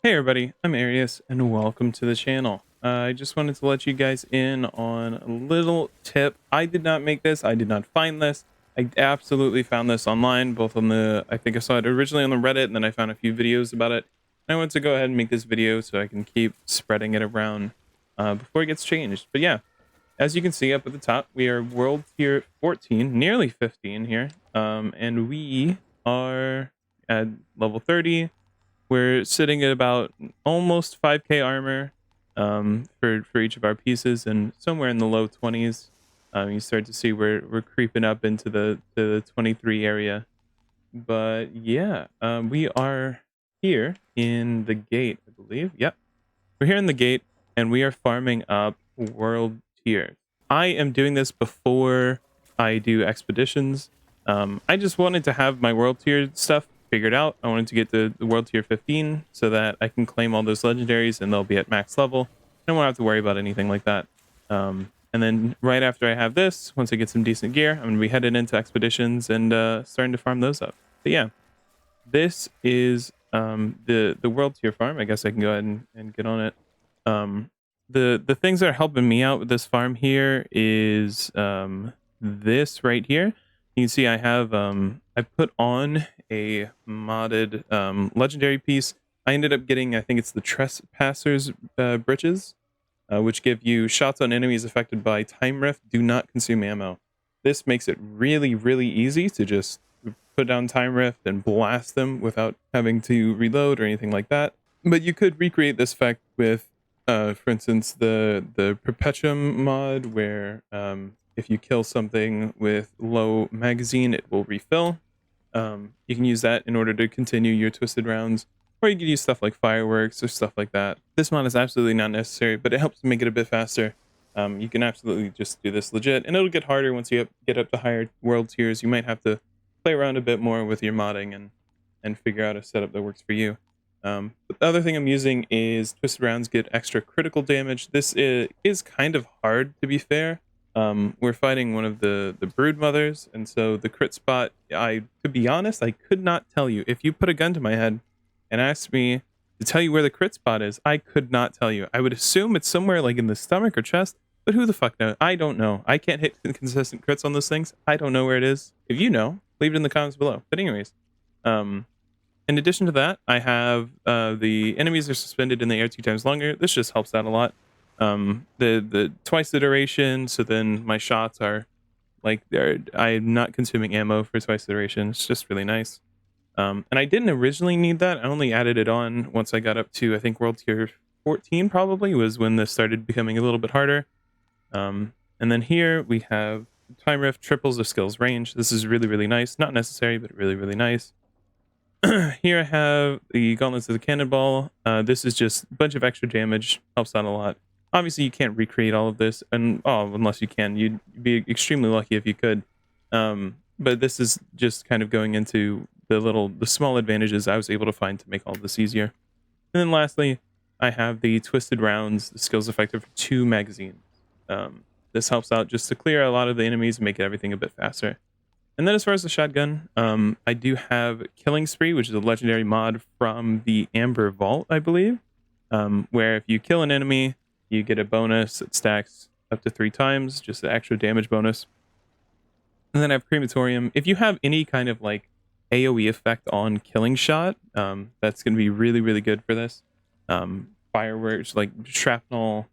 Hey everybody, I'm Arius and welcome to the channel. I just wanted to let you guys in on a little tip. I did not make this, I did not find this. I absolutely found this online, both on I think I saw it originally on the Reddit, and then I found a few videos about it. And I wanted to go ahead and make this video so I can keep spreading it around before it gets changed. But yeah, as you can see up at the top, we are world tier 14, nearly 15 here. And we are at level 30. We're sitting at about almost 5k armor for each of our pieces, and somewhere in the low 20s. You start to see we're creeping up into the 23 area. But yeah, we are here in the gate, I believe. Yep, we're here in the gate, and we are farming up world tiers. I am doing this before I do expeditions. I just wanted to have my world tier stuff figured out. I wanted to get the world tier 15 so that I can claim all those legendaries and they'll be at max level. I won't have to worry about anything like that. And then right after I have this, once I get some decent gear, I'm going to be headed into expeditions and starting to farm those up. But yeah, this is the world tier farm. I guess I can go ahead and get on it. The things that are helping me out with this farm here is this right here. You can see I have I put on a modded legendary piece. I ended up getting, I think it's the Trespasser's breeches, which give you shots on enemies affected by time rift do not consume ammo. This makes it really, really easy to just put down time rift and blast them without having to reload or anything like that. But you could recreate this effect with for instance, the Perpetuum mod, where if you kill something with low magazine, it will refill. You can use that in order to continue your twisted rounds, or you can use stuff like fireworks or stuff like that. This mod is absolutely not necessary, but it helps make it a bit faster. You can absolutely just do this legit, and it'll get harder once you get up to higher world tiers. You might have to play around a bit more with your modding and figure out a setup that works for you. But the other thing I'm using is twisted rounds get extra critical damage. This is kind of hard, to be fair. We're fighting one of the brood mothers, and so the crit spot, to be honest, I could not tell you. If you put a gun to my head and asked me to tell you where the crit spot is, I could not tell you. I would assume it's somewhere like in the stomach or chest, but who the fuck knows? I don't know. I can't hit consistent crits on those things. I don't know where it is. If you know, leave it in the comments below. But anyways, in addition to that, I have the enemies are suspended in the air 2 times longer. This just helps out a lot. The twice the duration, so then my shots are like I'm not consuming ammo for twice the duration. It's just really nice. And I didn't originally need that. I only added it on once I got up to, I think, world tier 14 probably was when this started becoming a little bit harder. And then here we have time rift triples the skills range. This is really, really nice. Not necessary, but really, really nice. Here I have the gauntlets of the cannonball. This is just a bunch of extra damage, helps out a lot. Obviously you can't recreate all of this, and unless you can, you'd be extremely lucky if you could. But this is just kind of going into the small advantages I was able to find to make all of this easier. And then lastly, I have the twisted rounds, the skills effective for 2 magazines. This helps out just to clear a lot of the enemies and make everything a bit faster. And then as far as the shotgun, I do have Killing Spree, which is a legendary mod from the Amber Vault, I believe, where if you kill an enemy, you get a bonus that stacks up to 3 times, just the extra damage bonus. And then I have Crematorium. If you have any kind of like AoE effect on Killing Shot, that's going to be really, really good for this. Fireworks, like shrapnel,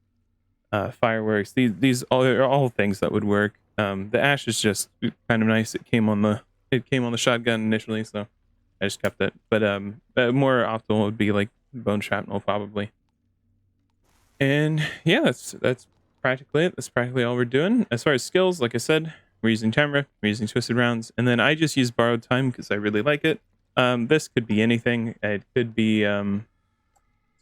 fireworks, these are all things that would work. The ash is just kind of nice. It came on the shotgun initially, so I just kept it. But more optimal would be like bone shrapnel probably. And yeah, that's practically it. That's practically all we're doing. As far as skills, like I said, we're using Terra, we're using twisted rounds, and then I just use borrowed time because I really like it. This could be anything. It could be to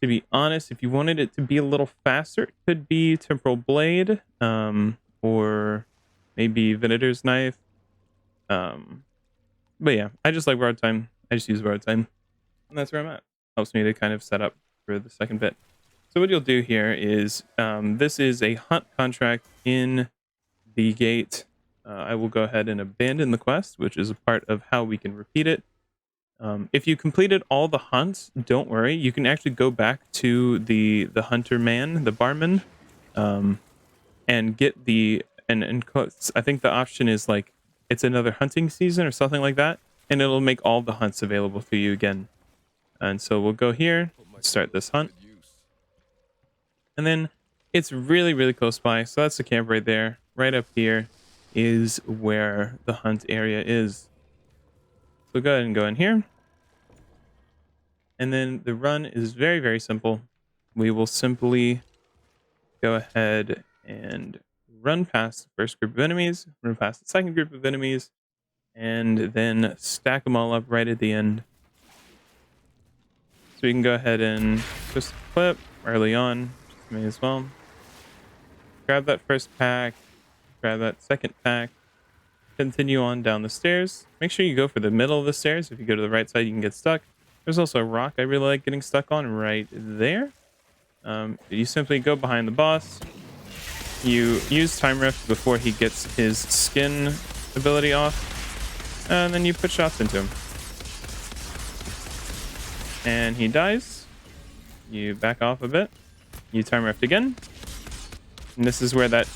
be honest, if you wanted it to be a little faster, it could be temporal blade, or maybe Venator's knife. But yeah, I just like borrowed time. I just use borrowed time, and that's where I'm at. Helps me to kind of set up for the second bit. So what you'll do here is, this is a hunt contract in the gate. I will go ahead and abandon the quest, which is a part of how we can repeat it. If you completed all the hunts, don't worry. You can actually go back to the hunter man, the barman, and get the and I think the option is like it's another hunting season or something like that, and it'll make all the hunts available to you again. And so we'll go here, start this hunt, and then it's really, really close by. So that's the camp right there. Right up here is where the hunt area is. So go ahead and go in here. And then the run is very, very simple. We will simply go ahead and run past the first group of enemies, run past the second group of enemies, and then stack them all up right at the end. So we can go ahead and just clip early on, may as well. Grab that first pack, grab that second pack, continue on down the stairs. Make sure you go for the middle of the stairs. If you go to the right side, you can get stuck. There's also a rock I really like getting stuck on right there. You simply go behind the boss. You use Time Rift before he gets his skin ability off. And then you put shots into him. And he dies. You back off a bit. You Time Rift again. And this is where that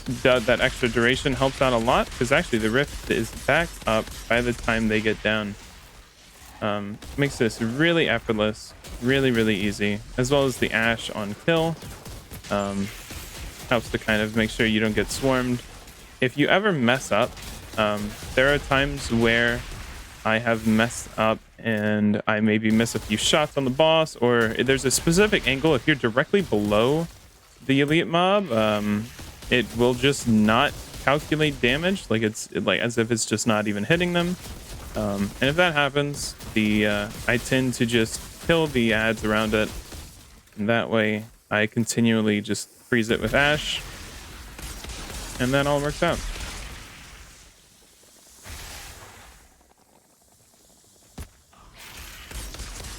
extra duration helps out a lot, because actually the rift is back up by the time they get down. Makes this really effortless, really, really easy, as well as the ash on kill. Helps to kind of make sure you don't get swarmed. If you ever mess up, there are times where I have messed up and I maybe miss a few shots on the boss, or there's a specific angle. If you're directly below the elite mob, it will just not calculate damage, like it's like as if it's just not even hitting them. And if that happens, I tend to just kill the ads around it, and that way I continually just freeze it with ash, and that all works out.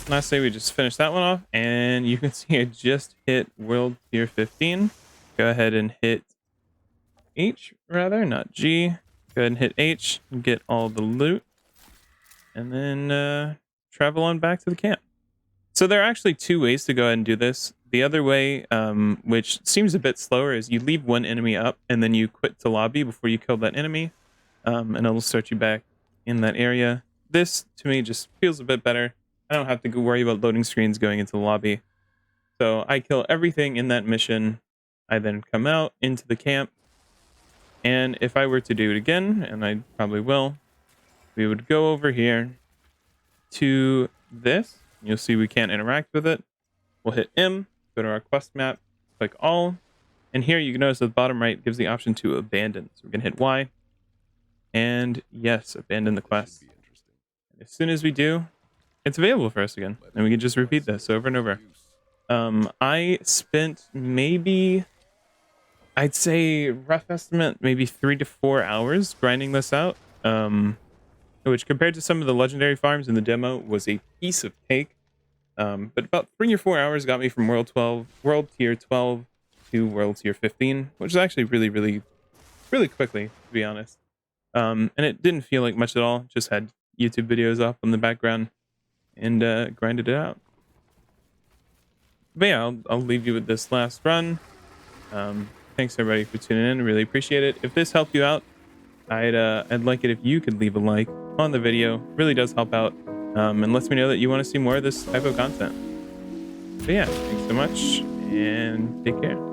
Lastly, we just finished that one off, and you can see I just hit world tier 15. Go ahead and hit H, rather, not G. Go ahead and hit H and get all the loot, and then travel on back to the camp. So there are actually two ways to go ahead and do this. The other way, which seems a bit slower, is you leave one enemy up and then you quit to lobby before you kill that enemy, and it'll start you back in that area. This, to me, just feels a bit better. I don't have to go worry about loading screens going into the lobby. So I kill everything in that mission. I then come out into the camp. And if I were to do it again, and I probably will, we would go over here to this. You'll see we can't interact with it. We'll hit M, go to our quest map, click all. And here you can notice at the bottom right gives the option to abandon. So we're going to hit Y. And yes, abandon the quest. And as soon as we do, it's available for us again. And we can just repeat this over and over. I spent maybe, I'd say rough estimate, maybe 3 to 4 hours grinding this out. Which compared to some of the legendary farms in the demo was a piece of cake. But about 3 or 4 hours got me from world tier 12 to world tier 15, which is actually really, really, really quickly, to be honest. And it didn't feel like much at all. Just had YouTube videos up in the background and grinded it out. But yeah, I'll leave you with this last run. Thanks everybody for tuning in. Really appreciate it. If this helped you out, I'd like it if you could leave a like on the video. Really does help out, and lets me know that you want to see more of this type of content. So yeah, thanks so much and take care.